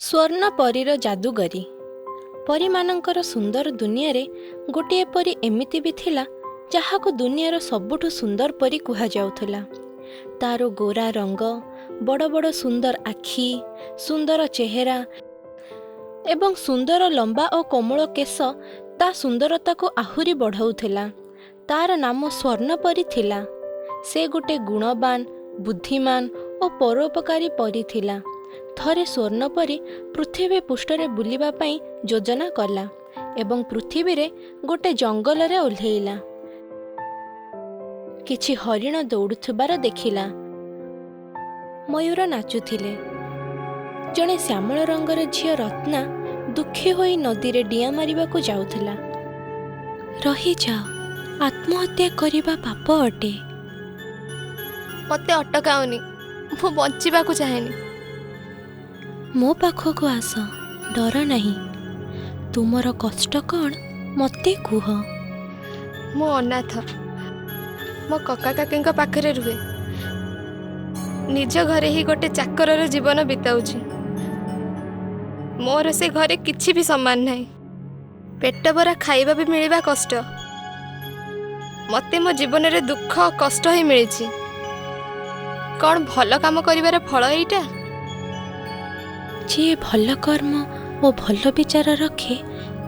ସ୍ୱର୍ଣ୍ଣ ପରୀର ଯାଦୁଗରୀ। ପରୀମାନଙ୍କର ସୁନ୍ଦର ଦୁନିଆରେ ଗୋଟିଏ ପରୀ ଏମିତି ବି ଥିଲା ଯାହାକୁ ଦୁନିଆର ସବୁଠୁ ସୁନ୍ଦର ପରୀ କୁହାଯାଉଥିଲା। ତାର ଗୋରା ରଙ୍ଗ, ବଡ଼ ବଡ଼ ସୁନ୍ଦର ଆଖି, ସୁନ୍ଦର ଚେହେରା ଏବଂ ସୁନ୍ଦର ଲମ୍ବା ଓ କୋମଳ କେଶ ତା ସୁନ୍ଦରତାକୁ ଆହୁରି ବଢ଼ାଉଥିଲା। ତାର ନାମ ସ୍ୱର୍ଣ୍ଣପରୀ ଥିଲା। ସେ ଗୋଟେ ଗୁଣବାନ, ବୁଦ୍ଧିମାନ ଓ ପରୋପକାରୀ ପରୀ ଥିଲା। ଥରେ ସ୍ୱର୍ଣ୍ଣପରୀ ପୃଥିବୀ ପୃଷ୍ଠରେ ବୁଲିବା ପାଇଁ ଯୋଜନା କଲା ଏବଂ ପୃଥିବୀରେ ଗୋଟେ ଜଙ୍ଗଲରେ ଓହ୍ଲେଇଲା। କିଛି ହରିଣ ଦୌଡ଼ୁଥିବାର ଦେଖିଲା। ମୟୂର ନାଚୁଥିଲେ। ଜଣେ ଶ୍ୟାମଳ ରଙ୍ଗର ଝିଅ ରତ୍ନା ଦୁଃଖୀ ହୋଇ ନଦୀରେ ଡିଆଁ ମାରିବାକୁ ଯାଉଥିଲା। ରହିଯାଅ, ଆତ୍ମହତ୍ୟା କରିବା ପାପ ଅଟେ। ମୋତେ ଅଟକାଉନି, ମୁଁ ବଞ୍ଚିବାକୁ ଚାହେଁନି। ମୋ ପାଖକୁ ଆସ, ଡର ନାହିଁ। ତୁମର କଷ୍ଟ କ'ଣ ମୋତେ କୁହ। ମୁଁ ଅନାଥ, ମୋ କକା କାକିଙ୍କ ପାଖରେ ରୁହେ। ନିଜ ଘରେ ହିଁ ଗୋଟେ ଚାକରର ଜୀବନ ବିତାଉଛି। ମୋର ସେ ଘରେ କିଛି ବି ସମାନ ନାହିଁ। ପେଟ ଭରା ଖାଇବା ବି ମିଳିବା କଷ୍ଟ। ମୋତେ ମୋ ଜୀବନରେ ଦୁଃଖ କଷ୍ଟ ହିଁ ମିଳିଛି। କ'ଣ ଭଲ କାମ କରିବାର ଫଳ ଏଇଟା? ଯିଏ ଭଲ କର୍ମ ଓ ଭଲ ବିଚାର ରଖେ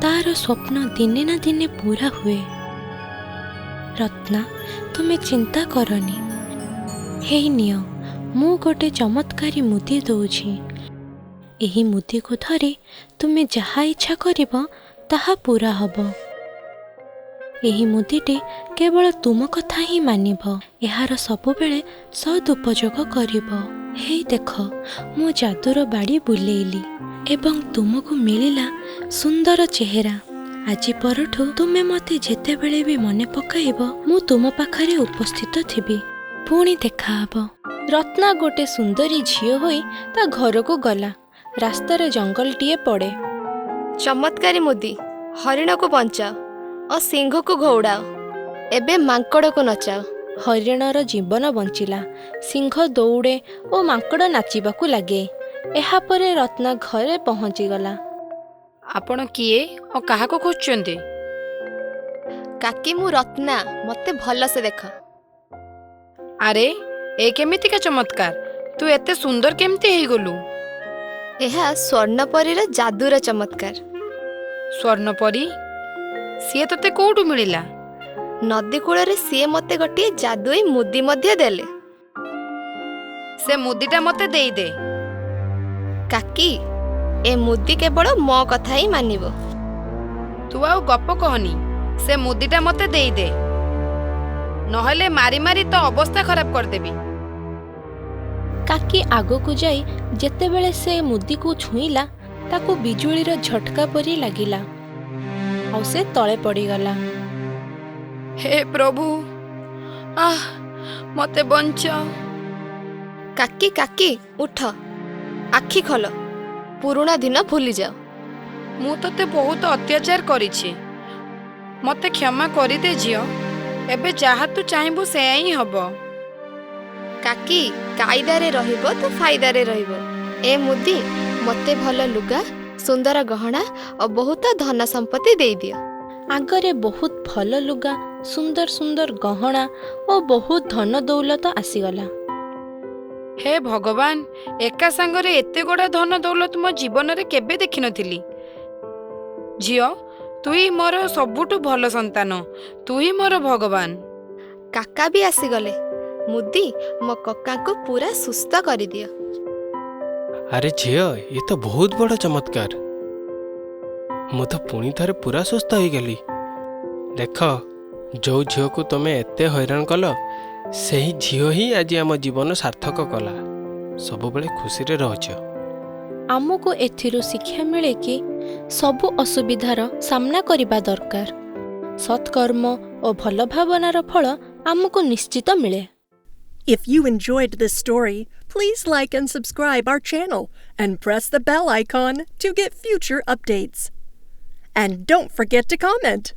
ତାର ସ୍ୱପ୍ନ ଦିନେ ନା ଦିନେ ପୂରା ହୁଏ। ରତ୍ନା, ତୁମେ ଚିନ୍ତା କରନି। ହେଇ ନିଅ, ମୁଁ ଗୋଟେ ଚମତ୍କାରୀ ମୁଦି ଦେଉଛି। ଏହି ମୁଦିକୁ ଧରି ତୁମେ ଯାହା ଇଚ୍ଛା କରିବ ତାହା ପୂରା ହେବ। ଏହି ମୁଦିଟି କେବଳ ତୁମ କଥା ହିଁ ମାନିବ। ଏହାର ସବୁବେଳେ ସଦୁପଯୋଗ କରିବ। ହେଇ ଦେଖ, ମୁଁ ଯାଦୁର ବାଡ଼ି ବୁଲେଇଲି ଏବଂ ତୁମକୁ ମିଳିଲା ସୁନ୍ଦର ଚେହେରା। ଆଜି ପରଠୁ ତୁମେ ମୋତେ ଯେତେବେଳେ ବି ମନେ ପକାଇବ ମୁଁ ତୁମ ପାଖରେ ଉପସ୍ଥିତ ଥିବି। ପୁଣି ଦେଖାହବ। ରତ୍ନା ଗୋଟେ ସୁନ୍ଦରୀ ଝିଅ ହୋଇ ତା ଘରକୁ ଗଲା। ରାସ୍ତାରେ ଜଙ୍ଗଲଟିଏ ପଡ଼େ। ଚମତ୍କାରୀ ମୁଦି, ହରିଣକୁ ବଞ୍ଚାଅ ଓ ସିଂହକୁ ଘଉଡ଼ାଅ। ଏବେ ମାଙ୍କଡ଼କୁ ନଚାଅ। ହରିଣର ଜୀବନ ବଞ୍ଚିଲା। ସିଂହ ଦୌଡ଼େ ଓ ମାଙ୍କଡ଼ ନାଚିବାକୁ ଲାଗେ। ଏହାପରେ ରତ୍ନା ଘରେ ପହଞ୍ଚିଗଲା। ଆପଣ କିଏ ଓ କାହାକୁ ଖୋଜୁଛନ୍ତି? କାକି, ମୁଁ ରତ୍ନା, ମୋତେ ଭଲସେ ଦେଖ। ଆରେ, ଏ କେମିତିକା ଚମତ୍କାର! ତୁ ଏତେ ସୁନ୍ଦର କେମିତି ହେଇଗଲୁ? ଏହା ସ୍ୱର୍ଣ୍ଣପରୀର ଯାଦୁର ଚମତ୍କାର। ସ୍ୱର୍ଣ୍ଣପରୀ? ସିଏ ତତେ କୋଉଠୁ ମିଳିଲା? ନଦୀ କୂଳରେ ସିଏ ମୋତେ ଗୋଟିଏ ଯାଦୁଇ ମୁଦି ମଧ୍ୟ ଦେଲେ। ସେ ମୁଦିଟା ମୋତେ ଦେଇଦେ। କାକି, ଏ ମୁଦି କେବଳ ମୋ କଥା ହିଁ ମାନିବ। ତୁ ଆଉ ଗପ କହନି, ସେ ମୁଦିଟା ମୋତେ ଦେଇଦେ, ନହେଲେ ମାରି ମାରି ତୋ ଅବସ୍ଥା ଖରାପ କରିଦେବି। କାକି ଆଗକୁ ଯାଇ ଯେତେବେଳେ ସେ ମୁଦିକୁ ଛୁଇଁଲା ତାକୁ ବିଜୁଳିର ଝଟକା ପରି ଲାଗିଲା ଆଉ ସେ ତଳେ ପଡ଼ିଗଲା। ହେ ପ୍ରଭୁ, ମୋତେ ବଞ୍ଚାଅ। କାକି କାକି, ଉଠ, ଆଖି ଖୋଲ, ପୁରୁଣା ଦିନ ଭୁଲିଯାଅ। ମୁଁ ତତେ ବହୁତ ଅତ୍ୟାଚାର କରିଛି। ମୋତେ କ୍ଷମା କରିଦେ ଝିଅ। ଏବେ ଯାହା ତୁ ଚାହିଁବୁ ସେୟା ହିଁ ହବ। କାକି, କାଇଦାରେ ରହିବ ତ ଫାଇଦାରେ ରହିବ। ଏ ମୁଦି ମୋତେ ଭଲ ଲୁଗା, ସୁନ୍ଦର ଗହଣା ଓ ବହୁତ ଧନ ସମ୍ପତ୍ତି ଦେଇଦିଅ। ଆଗରେ ବହୁତ ଭଲ ଲୁଗା, ସୁନ୍ଦର ସୁନ୍ଦର ଗହଣା ଓ ବହୁତ ଧନ ଦୌଲତ ଆସିଗଲା। ହେ ଭଗବାନ, ଏକା ସାଙ୍ଗରେ ଏତେ ଗୁଡ଼ା ଧନ ଦୌଲତ ମୋ ଜୀବନରେ କେବେ ଦେଖିନଥିଲି। ଝିଅ, ତୁ ହିଁ ମୋର ସବୁଠୁ ଭଲ ସନ୍ତାନ। ତୁ ହିଁ ମୋର ଭଗବାନ। କାକା ବି ଆସିଗଲେ। ମୁଦି ମୋ କକାଙ୍କୁ ପୁରା ସୁସ୍ଥ କରିଦିଅ। ଆରେ ଝିଅ, ଏ ତ ବହୁତ ବଡ଼ ଚମତ୍କାର। ମୁଁ ତ ପୁଣି ଥରେ ପୁରା ସୁସ୍ଥ ହେଇଗଲି। ଦେଖ, ଯୋଉ ଝିଅକୁ ତମେ ଏତେ ହଇରାଣ କଲ ସେହି ଝିଅ ହିଁ ଆଜି ଆମ ଜୀବନ ସାର୍ଥକ କଲା। ସବୁବେଳେ ଖୁସିରେ ରହୁଛ। ଆମକୁ ଏଥିରୁ ଶିକ୍ଷା ମିଳେ କି ସବୁ ଅସୁବିଧାର ସାମ୍ନା କରିବା ଦରକାର। ସତ୍କର୍ମ ଓ ଭଲ ଭାବନାର ଫଳ ଆମକୁ ନିଶ୍ଚିତ ମିଳେ। If you enjoyed this story, please like and subscribe our channel and press the bell icon to get future updates. And don't forget to comment.